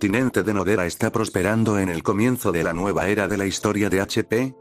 continente de Nodera está prosperando en el comienzo de la nueva era de la historia de HP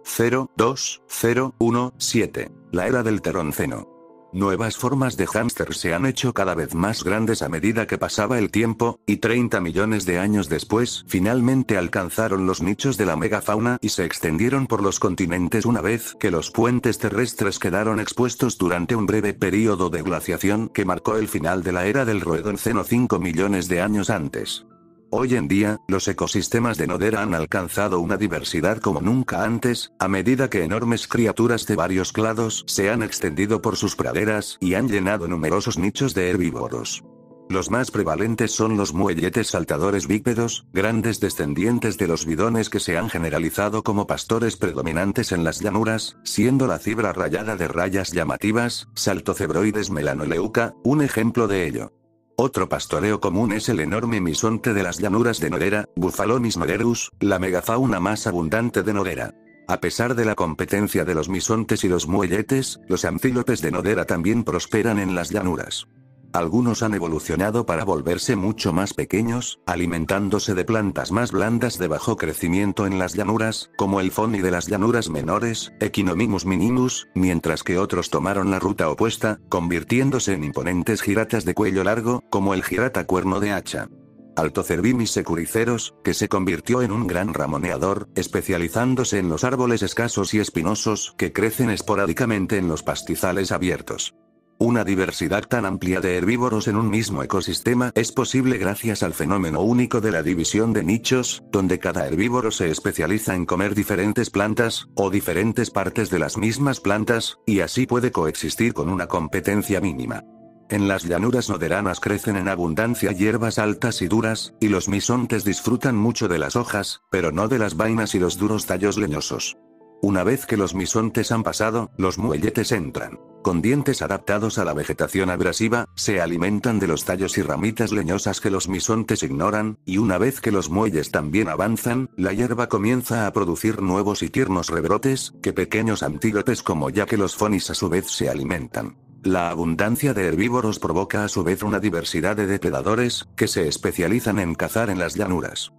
02017, la era del Teronceno. Nuevas formas de hámster se han hecho cada vez más grandes a medida que pasaba el tiempo, y 30 millones de años después, finalmente alcanzaron los nichos de la megafauna y se extendieron por los continentes una vez que los puentes terrestres quedaron expuestos durante un breve período de glaciación que marcó el final de la era del Roedonceno 5 millones de años antes. Hoy en día, los ecosistemas de Nodera han alcanzado una diversidad como nunca antes, a medida que enormes criaturas de varios clados se han extendido por sus praderas y han llenado numerosos nichos de herbívoros. Los más prevalentes son los muelletes saltadores bípedos, grandes descendientes de los bidones que se han generalizado como pastores predominantes en las llanuras, siendo la cibra rayada de rayas llamativas, Saltocebroides melanoleuca, un ejemplo de ello. Otro pastoreo común es el enorme misonte de las llanuras de Nodera, Buphalonis noderus, la megafauna más abundante de Nodera. A pesar de la competencia de los misontes y los muelletes, los antílopes de Nodera también prosperan en las llanuras. Algunos han evolucionado para volverse mucho más pequeños, alimentándose de plantas más blandas de bajo crecimiento en las llanuras, como el foni de las llanuras menores, Echinomimus minimus, mientras que otros tomaron la ruta opuesta, convirtiéndose en imponentes giratas de cuello largo, como el girata cuerno de hacha. Altocervimis securiceros, que se convirtió en un gran ramoneador, especializándose en los árboles escasos y espinosos que crecen esporádicamente en los pastizales abiertos. Una diversidad tan amplia de herbívoros en un mismo ecosistema es posible gracias al fenómeno único de la división de nichos, donde cada herbívoro se especializa en comer diferentes plantas, o diferentes partes de las mismas plantas, y así puede coexistir con una competencia mínima. En las llanuras noderanas crecen en abundancia hierbas altas y duras, y los misontes disfrutan mucho de las hojas, pero no de las vainas y los duros tallos leñosos. Una vez que los misontes han pasado, los muelletes entran. Con dientes adaptados a la vegetación abrasiva, se alimentan de los tallos y ramitas leñosas que los misontes ignoran, y una vez que los muelles también avanzan, la hierba comienza a producir nuevos y tiernos rebrotes, que pequeños antílopes como ya que los fonis a su vez se alimentan. La abundancia de herbívoros provoca a su vez una diversidad de depredadores, que se especializan en cazar en las llanuras.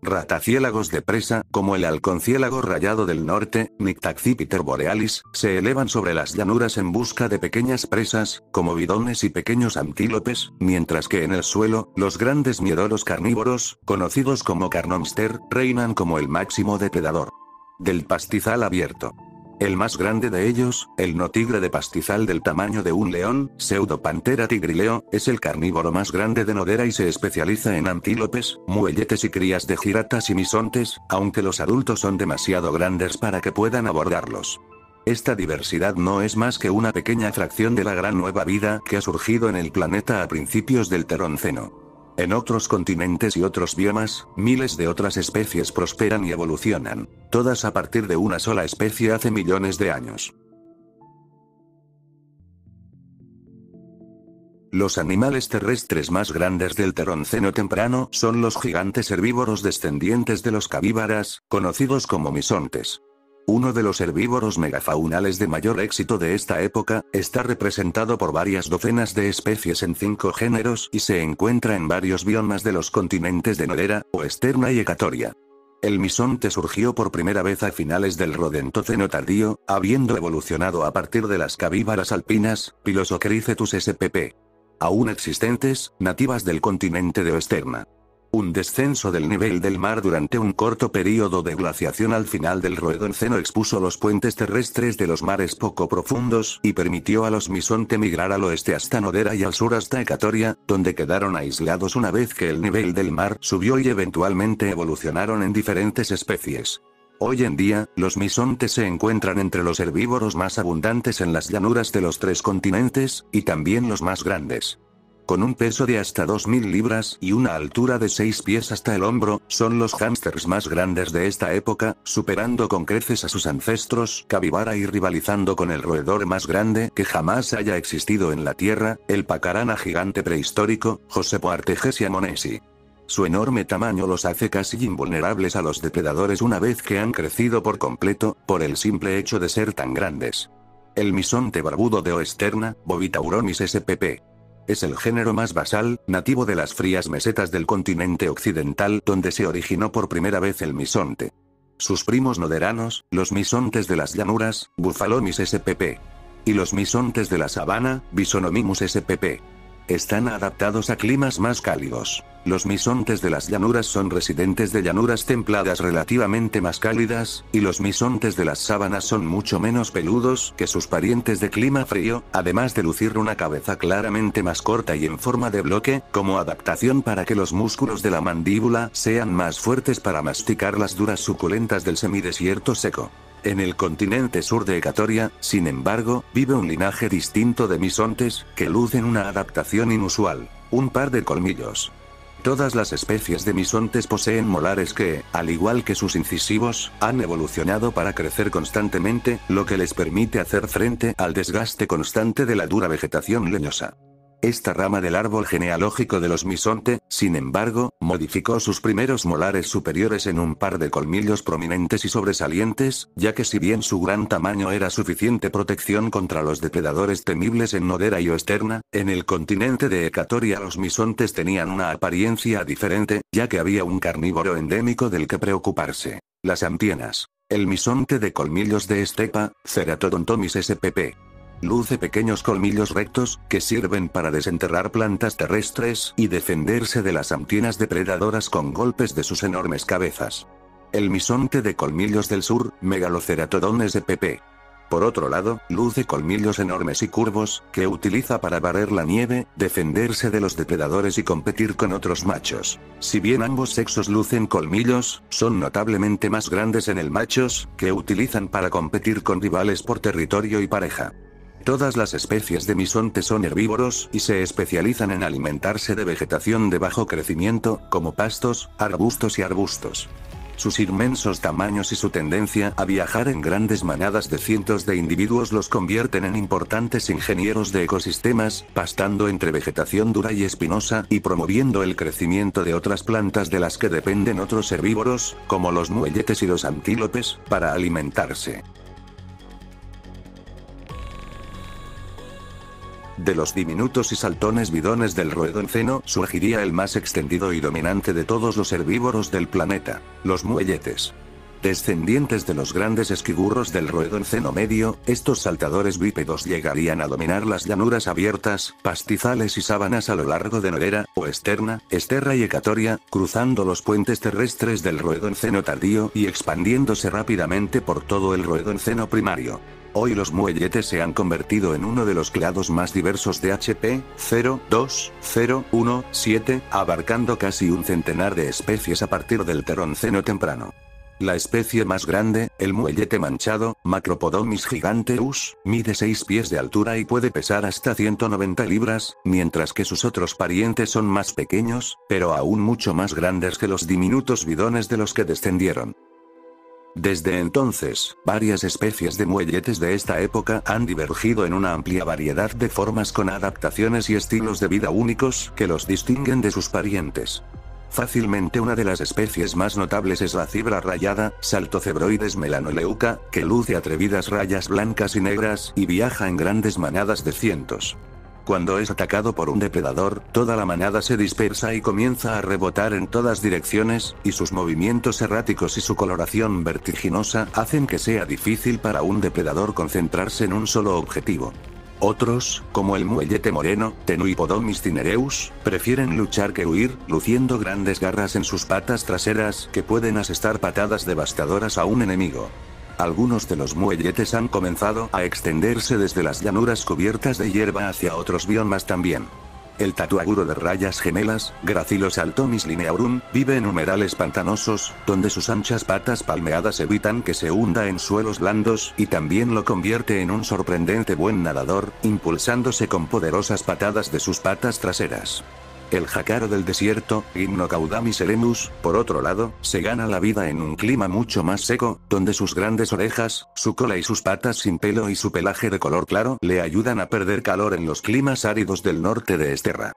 Rataciélagos de presa, como el halconciélago rayado del norte, Nyctaccipiter borealis, se elevan sobre las llanuras en busca de pequeñas presas, como bidones y pequeños antílopes, mientras que en el suelo, los grandes miedoros carnívoros, conocidos como carnomster, reinan como el máximo depredador del pastizal abierto. El más grande de ellos, el notigre de pastizal del tamaño de un león, Pseudopantera tigrileo, es el carnívoro más grande de Nodera y se especializa en antílopes, muelletes y crías de giratas y misontes, aunque los adultos son demasiado grandes para que puedan abordarlos. Esta diversidad no es más que una pequeña fracción de la gran nueva vida que ha surgido en el planeta a principios del Teronceno. En otros continentes y otros biomas, miles de otras especies prosperan y evolucionan, todas a partir de una sola especie hace millones de años. Los animales terrestres más grandes del Teronceno temprano son los gigantes herbívoros descendientes de los cavíbaras, conocidos como misontes. Uno de los herbívoros megafaunales de mayor éxito de esta época, está representado por varias docenas de especies en 5 géneros y se encuentra en varios biomas de los continentes de Nodera, Oesterna y Ecatoria. El misonte surgió por primera vez a finales del Rodentoceno tardío, habiendo evolucionado a partir de las cavíbaras alpinas, Pilosochericetus spp. Aún existentes, nativas del continente de Oesterna. Un descenso del nivel del mar durante un corto período de glaciación al final del Roedonceno expuso los puentes terrestres de los mares poco profundos y permitió a los misonte migrar al oeste hasta Nodera y al sur hasta Ecatoria, donde quedaron aislados una vez que el nivel del mar subió y eventualmente evolucionaron en diferentes especies. Hoy en día, los misontes se encuentran entre los herbívoros más abundantes en las llanuras de los 3 continentes, y también los más grandes. Con un peso de hasta 2000 libras y una altura de 6 pies hasta el hombro, son los hámsters más grandes de esta época, superando con creces a sus ancestros capibara y rivalizando con el roedor más grande que jamás haya existido en la Tierra, el pacarana gigante prehistórico, Josepoartegesia monesi. Su enorme tamaño los hace casi invulnerables a los depredadores una vez que han crecido por completo, por el simple hecho de ser tan grandes. El misonte barbudo de Oesterna, Bovitauromis spp. Es el género más basal, nativo de las frías mesetas del continente occidental, donde se originó por primera vez el misonte. Sus primos noderanos, los misontes de las llanuras, Buphalomimus spp. Y los misontes de la sabana, Bisonomimus spp. Están adaptados a climas más cálidos. Los misontes de las llanuras son residentes de llanuras templadas relativamente más cálidas, y los misontes de las sabanas son mucho menos peludos que sus parientes de clima frío, además de lucir una cabeza claramente más corta y en forma de bloque, como adaptación para que los músculos de la mandíbula sean más fuertes para masticar las duras suculentas del semidesierto seco. En el continente sur de Ecatoria, sin embargo, vive un linaje distinto de misontes, que lucen una adaptación inusual: un par de colmillos. Todas las especies de misontes poseen molares que, al igual que sus incisivos, han evolucionado para crecer constantemente, lo que les permite hacer frente al desgaste constante de la dura vegetación leñosa. Esta rama del árbol genealógico de los misonte, sin embargo, modificó sus primeros molares superiores en un par de colmillos prominentes y sobresalientes, ya que si bien su gran tamaño era suficiente protección contra los depredadores temibles en Nodera y Oesterna, en el continente de Ecatoria los misontes tenían una apariencia diferente, ya que había un carnívoro endémico del que preocuparse: las antienas. El misonte de colmillos de estepa, Ceratodontomys spp. Luce pequeños colmillos rectos, que sirven para desenterrar plantas terrestres y defenderse de las antienas depredadoras con golpes de sus enormes cabezas. El misonte de colmillos del sur, Megaloceratodon spp. Por otro lado, luce colmillos enormes y curvos, que utiliza para barrer la nieve, defenderse de los depredadores y competir con otros machos. Si bien ambos sexos lucen colmillos, son notablemente más grandes en el machos, que utilizan para competir con rivales por territorio y pareja. Todas las especies de misonte son herbívoros y se especializan en alimentarse de vegetación de bajo crecimiento, como pastos, arbustos y arbustos. Sus inmensos tamaños y su tendencia a viajar en grandes manadas de cientos de individuos los convierten en importantes ingenieros de ecosistemas, pastando entre vegetación dura y espinosa y promoviendo el crecimiento de otras plantas de las que dependen otros herbívoros, como los muelletes y los antílopes, para alimentarse. De los diminutos y saltones bidones del roedonceno surgiría el más extendido y dominante de todos los herbívoros del planeta: los muelletes. Descendientes de los grandes esquigurros del roedonceno medio, estos saltadores bípedos llegarían a dominar las llanuras abiertas, pastizales y sabanas a lo largo de Nodera, Oesterna, Esterra y Ecatoria, cruzando los puentes terrestres del roedonceno tardío y expandiéndose rápidamente por todo el roedonceno primario. Hoy los muelletes se han convertido en uno de los clados más diversos de HP 02017, abarcando casi un centenar de especies a partir del Terronceno temprano. La especie más grande, el muellete manchado, Macropodontis giganteus, mide 6 pies de altura y puede pesar hasta 190 libras, mientras que sus otros parientes son más pequeños, pero aún mucho más grandes que los diminutos bidones de los que descendieron. Desde entonces, varias especies de muelletes de esta época han divergido en una amplia variedad de formas con adaptaciones y estilos de vida únicos que los distinguen de sus parientes. Fácilmente una de las especies más notables es la cibra rayada, Saltocebroides melanoleuca, que luce atrevidas rayas blancas y negras y viaja en grandes manadas de cientos. Cuando es atacado por un depredador, toda la manada se dispersa y comienza a rebotar en todas direcciones, y sus movimientos erráticos y su coloración vertiginosa hacen que sea difícil para un depredador concentrarse en un solo objetivo. Otros, como el muellete moreno, Tenuipodontis cinereus, prefieren luchar que huir, luciendo grandes garras en sus patas traseras que pueden asestar patadas devastadoras a un enemigo. Algunos de los muelletes han comenzado a extenderse desde las llanuras cubiertas de hierba hacia otros biomas también. El tatuaguro de rayas gemelas, Gracillosaltomis lineaurum, vive en humedales pantanosos, donde sus anchas patas palmeadas evitan que se hunda en suelos blandos y también lo convierte en un sorprendente buen nadador, impulsándose con poderosas patadas de sus patas traseras. El jácaro del desierto, Gymnocaudamis selenus, por otro lado, se gana la vida en un clima mucho más seco, donde sus grandes orejas, su cola y sus patas sin pelo y su pelaje de color claro le ayudan a perder calor en los climas áridos del norte de Esterra.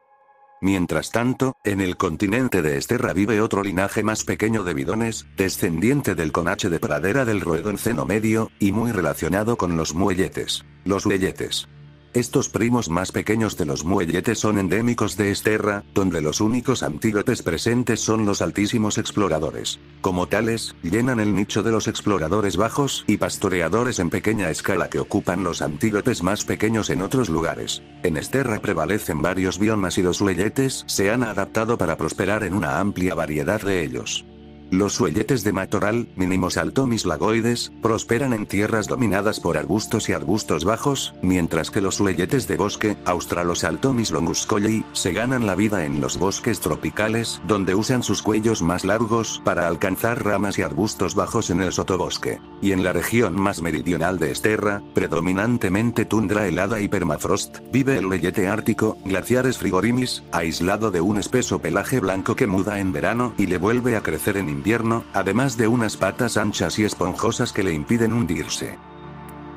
Mientras tanto, en el continente de Esterra vive otro linaje más pequeño de bidones, descendiente del conache de pradera del roedonceno medio, y muy relacionado con los muelletes: los uelletes. Estos primos más pequeños de los muelletes son endémicos de Esterra, donde los únicos antílopes presentes son los altísimos exploradores. Como tales, llenan el nicho de los exploradores bajos y pastoreadores en pequeña escala que ocupan los antílopes más pequeños en otros lugares. En Esterra prevalecen varios biomas y los suelletes se han adaptado para prosperar en una amplia variedad de ellos. Los suelletes de matorral, mínimos altomis lagoides, prosperan en tierras dominadas por arbustos y arbustos bajos, mientras que los suelletes de bosque, australosaltomis longuscolei, se ganan la vida en los bosques tropicales, donde usan sus cuellos más largos para alcanzar ramas y arbustos bajos en el sotobosque. Y en la región más meridional de Esterra, predominantemente tundra helada y permafrost, vive el suellete ártico, glaciares frigorimis, aislado de un espeso pelaje blanco que muda en verano y le vuelve a crecer en invierno, además de unas patas anchas y esponjosas que le impiden hundirse.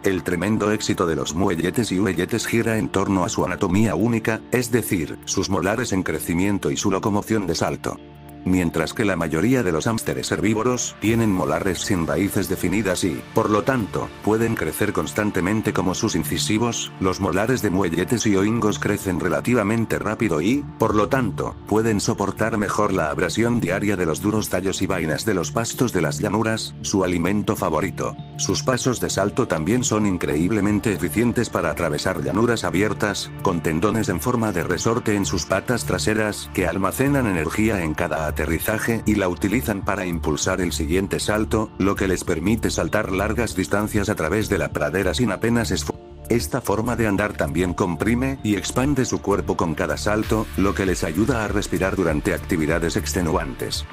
El tremendo éxito de los muelletes y huelletes gira en torno a su anatomía única, es decir, sus molares en crecimiento y su locomoción de salto. Mientras que la mayoría de los hámsteres herbívoros tienen molares sin raíces definidas y, por lo tanto, pueden crecer constantemente como sus incisivos, los molares de muelletes y oingos crecen relativamente rápido y, por lo tanto, pueden soportar mejor la abrasión diaria de los duros tallos y vainas de los pastos de las llanuras, su alimento favorito. Sus pasos de salto también son increíblemente eficientes para atravesar llanuras abiertas, con tendones en forma de resorte en sus patas traseras, que almacenan energía en cada aterrizaje y la utilizan para impulsar el siguiente salto, lo que les permite saltar largas distancias a través de la pradera sin apenas esfuerzo. Esta forma de andar también comprime y expande su cuerpo con cada salto, lo que les ayuda a respirar durante actividades extenuantes.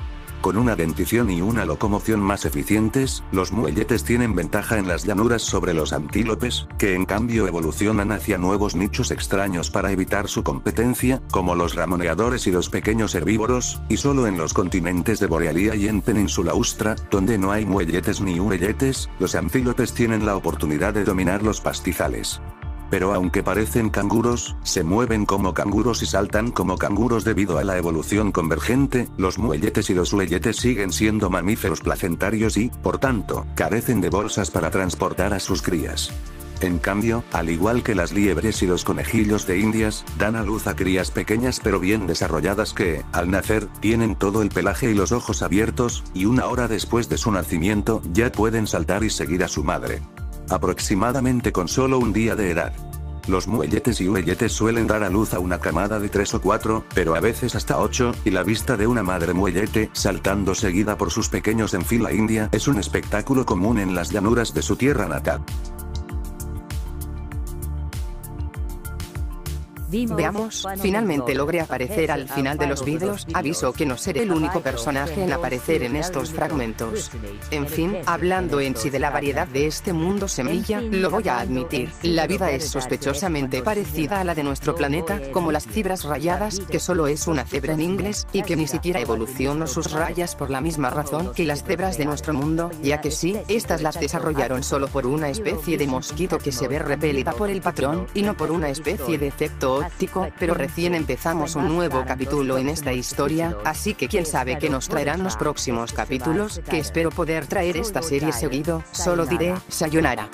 Con una dentición y una locomoción más eficientes, los muelletes tienen ventaja en las llanuras sobre los antílopes, que en cambio evolucionan hacia nuevos nichos extraños para evitar su competencia, como los ramoneadores y los pequeños herbívoros, y solo en los continentes de Borealia y en Península Austra, donde no hay muelletes ni huelletes, los antílopes tienen la oportunidad de dominar los pastizales. Pero aunque parecen canguros, se mueven como canguros y saltan como canguros debido a la evolución convergente, los muelletes y los huelletes siguen siendo mamíferos placentarios y, por tanto, carecen de bolsas para transportar a sus crías. En cambio, al igual que las liebres y los conejillos de Indias, dan a luz a crías pequeñas pero bien desarrolladas que, al nacer, tienen todo el pelaje y los ojos abiertos, y una hora después de su nacimiento, ya pueden saltar y seguir a su madre. Aproximadamente con solo un día de edad. Los muelletes y huelletes suelen dar a luz a una camada de 3 o 4, pero a veces hasta 8, y la vista de una madre muellete, saltando seguida por sus pequeños en fila india, es un espectáculo común en las llanuras de su tierra natal. Veamos, finalmente logré aparecer al final de los vídeos, aviso que no seré el único personaje en aparecer en estos fragmentos. En fin, hablando en sí de la variedad de este mundo semilla, lo voy a admitir, la vida es sospechosamente parecida a la de nuestro planeta, como las cebras rayadas, que solo es una cebra en inglés, y que ni siquiera evolucionó sus rayas por la misma razón que las cebras de nuestro mundo, ya que sí, estas las desarrollaron solo por una especie de mosquito que se ve repelida por el patrón, y no por una especie de efecto óptico, pero recién empezamos un nuevo capítulo en esta historia, así que quién sabe qué nos traerán los próximos capítulos, que espero poder traer esta serie seguido, solo diré, sayonara.